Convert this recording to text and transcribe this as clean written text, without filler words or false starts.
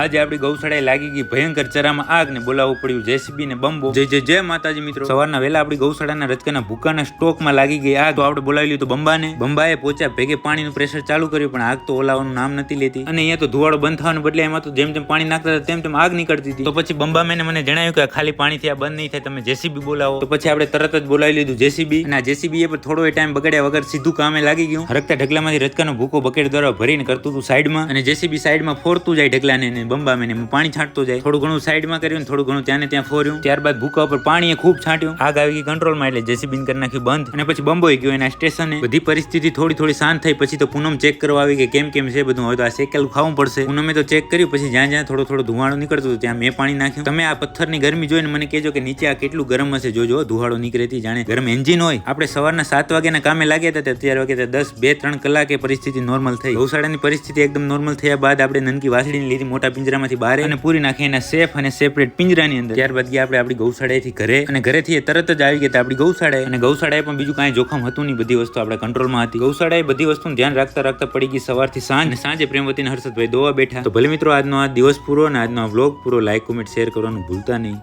આજે આપણી ગૌશાળાએ લાગી ગઈ ભયંકર ચરામાં આગ ને બોલાવવું પડ્યું જેસીબી ને બંબો. જય માતાજી મિત્રો. સવારના વેલા આપણી ગૌશાળાના રચકાના ભૂકાના સ્ટોકમાં લાગી ગઈ આગ. તો આપણે બોલાવી લીધું બંબાને. બંબાએ પોચા ભેગે પાણીનું પ્રેશર ચાલુ કર્યું, પણ આગ તો ઓલાવાનું નામ નથી લેતી. અને અહીંયા તો ધુવાડો બંધ થવાનું બદલે એમાં તો જેમ જેમ પાણી નાખતા હતા તેમ આગ નીકળતી હતી. તો પછી બંબા મેને મને જણાવ્યું કે ખાલી પાણીથી આ બંધ નહીં થાય, તમે જેસીબી બોલાવો. તો પછી આપણે તરત જ બોલાવી લીધું જેસીબી. અને આ જેસીબી એ પણ થોડો ટાઈમ બગાડ્યા વગર સીધું કામે લાગી ગયું. હરકતા ઢગલામાંથી રચકાનો ભૂકો બકેટ દ્વારા ભરીને કરતું હતું સાઈડમાં, અને જેસીબી સાઈડમાં ફોરતું જાય ઢગલાને, બંબા મેને પાણી છાંટતો જાય. થોડું ઘણું સાઈડમાં કર્યું, થોડું ઘણું ત્યાં ને ત્યાં ફોર્યું. ત્યારબાદ ભૂકા ઉપર પાણીએ ખૂબ છાંટ્યું. આગ આવી ગઈ કંટ્રોલમાં, એટલે જેસીબી કરી નાખ્યું બંધ. અને પછી બંબોઈ ગયો એના સ્ટેશને. બધી પરિસ્થિતિ થોડી શાંત થઈ. પછી તો પૂનમ ચેક કરવા આવી કે કેમ છે બધું. હવે તો આ શેકેલું ખાવું પડશે. પૂનમે તો ચેક કર્યું. પછી જ્યાં થોડો ધુવાળો નીકળતો હતો ત્યાં મેં પાણી નાખ્યું. તમે આ પથ્થરની ગરમી જોઈને મને કહેજો કે નીચે આ કેટલું ગરમ હશે. જોજો ધુવાળો નીકળેતી જાણે ગરમ એન્જિન હોય. આપણે સવારના 7 વાગ્યાના કામે લાગ્યા હતા, અત્યારે વાગ્યા 10 2-3 કલાકે પરિસ્થિતિ નોર્મલ થઈ. ગૌશાળાની પરિસ્થિતિ એકદમ નોર્મલ થયા બાદ આપણે નનકી વાસળીને લીધી મોટા પિંજરામાંથી બહાર અને પૂરી નાખી એના સેફ અને સેપરેટ પિંજરાની અંદર. ત્યારબાદ ગયા આપણે આપણી ગૌશાળાએથી ઘરે, અને ઘરેથી તરત જ આવી ગયા આપણી ગૌશાળાએ. અને ગૌશાળાએ પણ બીજું કાંઈ જોખમ હતું નહીં, બધી વસ્તુ આપણા કંટ્રોલમાં હતી. ગૌશાળાએ બધી વસ્તુનું ધ્યાન રાખતા પડી ગઈ સવારથી સાંજ. અને સાંજે પ્રેમવતી અને હર્ષદભાઈ દોવા બેઠા. તો ભલે મિત્રો આજનો આ દિવસ પૂરો અને આજનો આ વ્લોગ પૂરો લાઈક કોમેન્ટ શેર કરવાનું ભૂલતા નહીં.